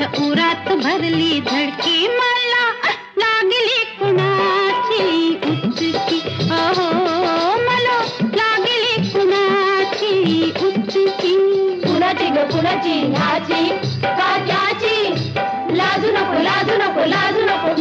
माझ्या उरात भरली धडकी मला लागली कुणाची उचकी अहो मला लागली कुणाची उचकी कुणाची ग कुणाची ह्याची का त्याची लाजू नको लाजू नको लाजू नको